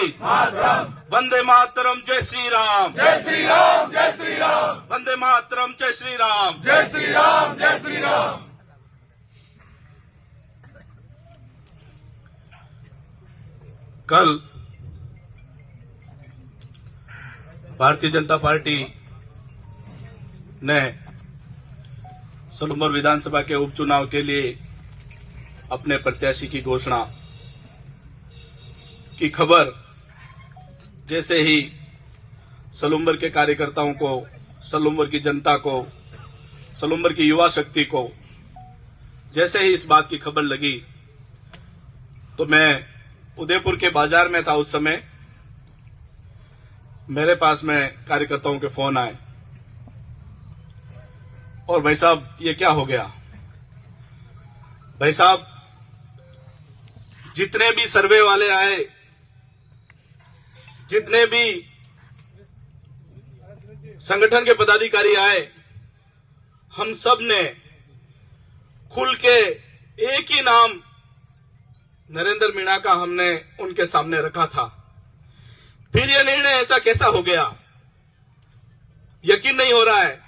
वंदे मातरम, जय श्री राम, जय श्री राम, जय श्री राम, वंदे मातरम, जय श्री राम। जय श्री राम, जय श्री राम। कल भारतीय जनता पार्टी ने सलूमर विधानसभा के उपचुनाव के लिए अपने प्रत्याशी की घोषणा की खबर जैसे ही सलूमर के कार्यकर्ताओं को, सलूमर की जनता को, सलूमर की युवा शक्ति को जैसे ही इस बात की खबर लगी तो मैं उदयपुर के बाजार में था। उस समय मेरे पास में कार्यकर्ताओं के फोन आए और भाई साहब ये क्या हो गया। भाई साहब जितने भी सर्वे वाले आए, जितने भी संगठन के पदाधिकारी आए, हम सब ने खुल के एक ही नाम नरेंद्र मीणा का हमने उनके सामने रखा था। फिर यह निर्णय ऐसा कैसा हो गया, यकीन नहीं हो रहा है।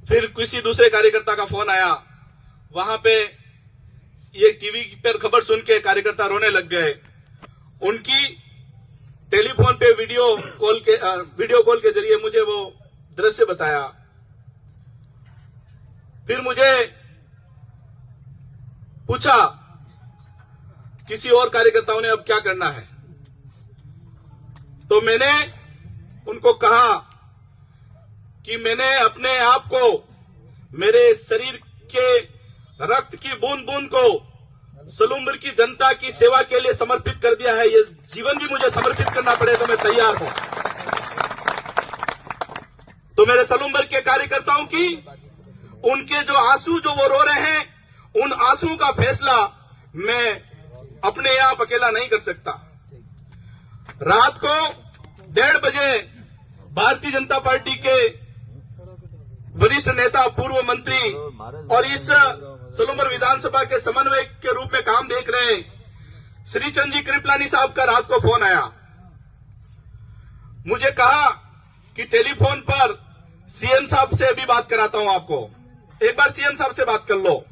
फिर किसी दूसरे कार्यकर्ता का फोन आया, वहां पे ये टीवी पर खबर सुन के कार्यकर्ता रोने लग गए। उनकी टेलीफोन पे वीडियो कॉल के जरिए मुझे वो दृश्य बताया। फिर मुझे पूछा किसी और कार्यकर्ताओं ने अब क्या करना है, तो मैंने उनको कहा कि मैंने अपने आप को, मेरे शरीर के रक्त की बूंद बूंद को सलूमर की जनता की सेवा के लिए समर्पित कर दिया है। ये जीवन भी मुझे समर्पित करना पड़े तो मैं तैयार हूं। तो मेरे सलूमर के कार्यकर्ताओं की, उनके जो आंसू जो वो रो रहे हैं, उन आंसुओं का फैसला मैं अपने आप अकेला नहीं कर सकता। रात को 1:30 बजे भारतीय जनता पार्टी के वरिष्ठ नेता, पूर्व मंत्री और इस सलूमर विधानसभा के समन्वयक के रूप में काम देख रहे श्रीचंद जी कृपलानी साहब का रात को फोन आया। मुझे कहा कि टेलीफोन पर सीएम साहब से अभी बात कराता हूं आपको, एक बार सीएम साहब से बात कर लो।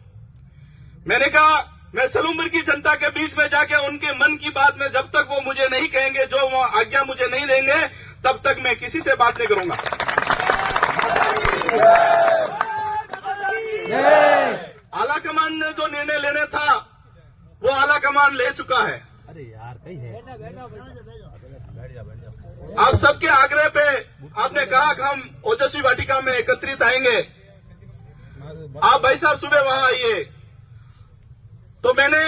मैंने कहा मैं सलूमर की जनता के बीच में जाके उनके मन की बात में जब तक वो मुझे नहीं कहेंगे, जो वो आज्ञा मुझे नहीं देंगे, तब तक मैं किसी से बात नहीं करूंगा। आला कमान ने जो निर्णय लेने था वो आला कमान ले चुका है। अरे यार कहीं है। आप सबके आग्रह पे आपने कहा कि हम ओजस्वी वाटिका में एकत्रित आएंगे। आप भाई साहब सुबह वहां आइए। तो मैंने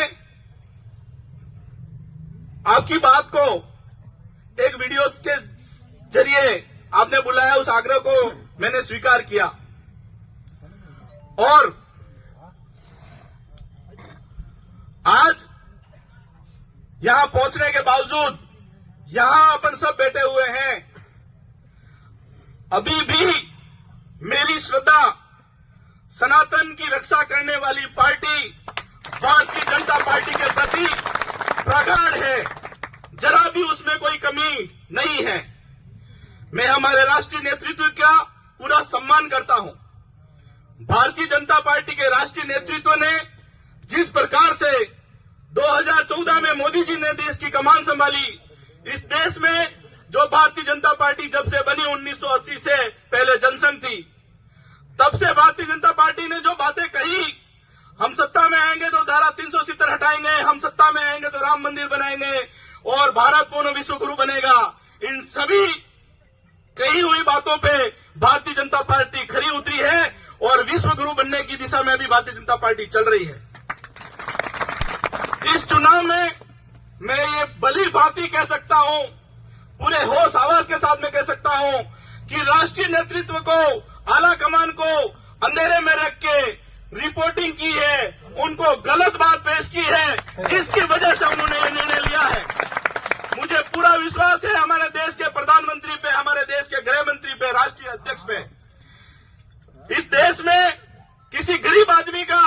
आपकी बात को एक वीडियो के जरिए आपने बुलाया, उस आग्रह को मैंने स्वीकार किया और आज यहां पहुंचने के बावजूद यहां अपन सब बैठे हुए हैं। अभी भी मेरी श्रद्धा सनातन की रक्षा करने वाली पार्टी भारतीय जनता पार्टी के प्रति प्रगाढ़ है, जरा भी उसमें कोई कमी नहीं है। मैं हमारे राष्ट्रीय नेतृत्व का पूरा सम्मान करता हूं। भारतीय जनता पार्टी के राष्ट्रीय नेतृत्व ने जिस प्रकार से 2014 में मोदी जी ने देश की कमान संभाली, इस देश में जो भारतीय जनता पार्टी जब से बनी 1980 से पहले जनसंघ थी, तब से भारतीय जनता पार्टी ने जो बातें कही, हम सत्ता में आएंगे तो धारा 370 हटाएंगे, हम सत्ता में आएंगे तो राम मंदिर बनाएंगे और भारत पूर्ण विश्व गुरु बनेगा, इन सभी कही हुई बातों पे भारतीय जनता पार्टी खरी उतरी है और विश्व गुरु बनने की दिशा में भी भारतीय जनता पार्टी चल रही है। इस चुनाव में मैं ये भली भांति कह सकता हूं, पूरे होश आवाज के साथ में कह सकता हूं कि राष्ट्रीय नेतृत्व को, आला कमान को अंधेरे में रख के रिपोर्टिंग की है, उनको गलत बात पेश की है, जिसकी वजह से उन्होंने ये निर्णय लिया है। मुझे पूरा विश्वास है हमारे देश के प्रधानमंत्री पे, हमारे देश के गृह मंत्री पे, राष्ट्रीय अध्यक्ष पे। इस देश में किसी गरीब आदमी का,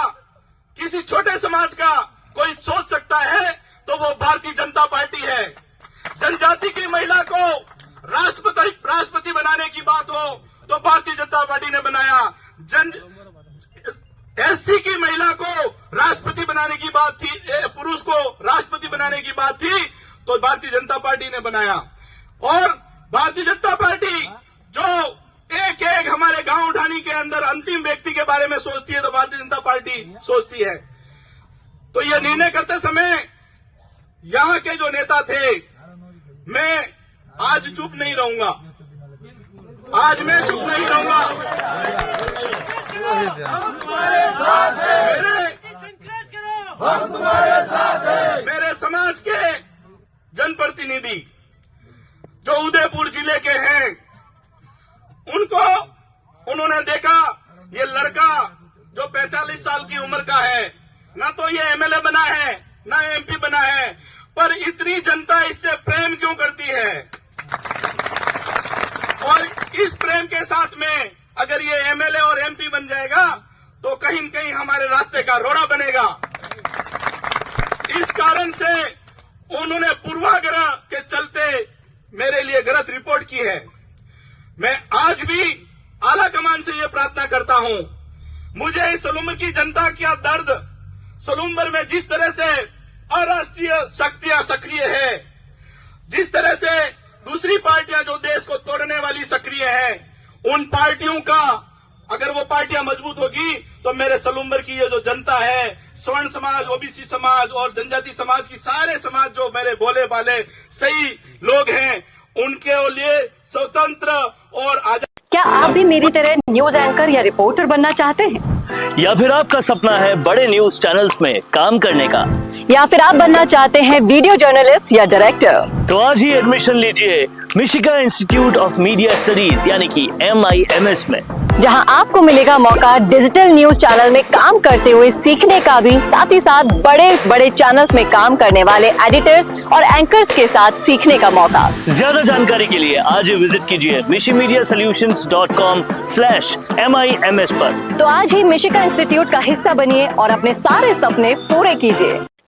किसी छोटे समाज का कोई सोच सकता है तो वो भारतीय जनता पार्टी है। जनजाति की महिला को राष्ट्रपति बनाने की बात हो तो भारतीय जनता पार्टी ने बनाया। एससी की महिला को राष्ट्रपति बनाने की बात थी, पुरुष को राष्ट्रपति बनाने की बात थी तो भारतीय जनता पार्टी ने बनाया। और भारतीय जनता पार्टी जो एक एक हमारे गांव ढाणी के अंदर अंतिम व्यक्ति के बारे में सोचती है तो भारतीय जनता पार्टी सोचती है। तो यह निर्णय करते समय यहां के जो नेता थे, मैं आज चुप नहीं रहूंगा, आज मैं चुप नहीं रहूंगा। मेरे समाज के जनप्रतिनिधि जो उदयपुर जिले के हैं, उन्होंने देखा ये लड़का जो 45 साल की उम्र का है, ना तो ये एमएलए बना है ना एमपी बना है, पर इतनी जनता इससे प्रेम क्यों करती है? और इस प्रेम के साथ में अगर ये एमएलए और एमपी बन जाएगा तो कहीं न कहीं हमारे रास्ते का रोड़ा बनेगा। इस कारण से उन्होंने पूर्वाग्रह के चलते मेरे लिए गलत रिपोर्ट की है। मैं आज भी आला कमान से ये प्रार्थना करता हूं, मुझे इस सलूम्बर की जनता का दर्द, सलूम्बर में जिस तरह से अराष्ट्रीय शक्तियां सक्रिय है, जिस तरह से दूसरी पार्टियां जो देश को तोड़ने वाली सक्रिय है, उन पार्टियों का अगर वो पार्टियां मजबूत होगी तो मेरे सलूम्बर की ये जो जनता है, स्वर्ण समाज, ओबीसी समाज और जनजाति समाज की सारे समाज जो मेरे भोले भाले सही लोग हैं, उनके लिए स्वतंत्र और आजाद। क्या आप भी मेरी तरह न्यूज एंकर या रिपोर्टर बनना चाहते हैं? या फिर आपका सपना है बड़े न्यूज चैनल्स में काम करने का? या फिर आप बनना चाहते हैं वीडियो जर्नलिस्ट या डायरेक्टर? तो आज ही एडमिशन लीजिए मिशिगा इंस्टीट्यूट ऑफ मीडिया स्टडीज यानी कि MIMS में, जहां आपको मिलेगा मौका डिजिटल न्यूज चैनल में काम करते हुए सीखने का भी, साथ ही साथ बड़े बड़े चैनल्स में काम करने वाले एडिटर्स और एंकर्स के साथ सीखने का मौका। ज्यादा जानकारी के लिए आज ही विजिट कीजिए mishimediasolutions.com/MIMS पर। तो आज ही मिशिगा इंस्टीट्यूट का हिस्सा बनिए और अपने सारे सपने पूरे कीजिए।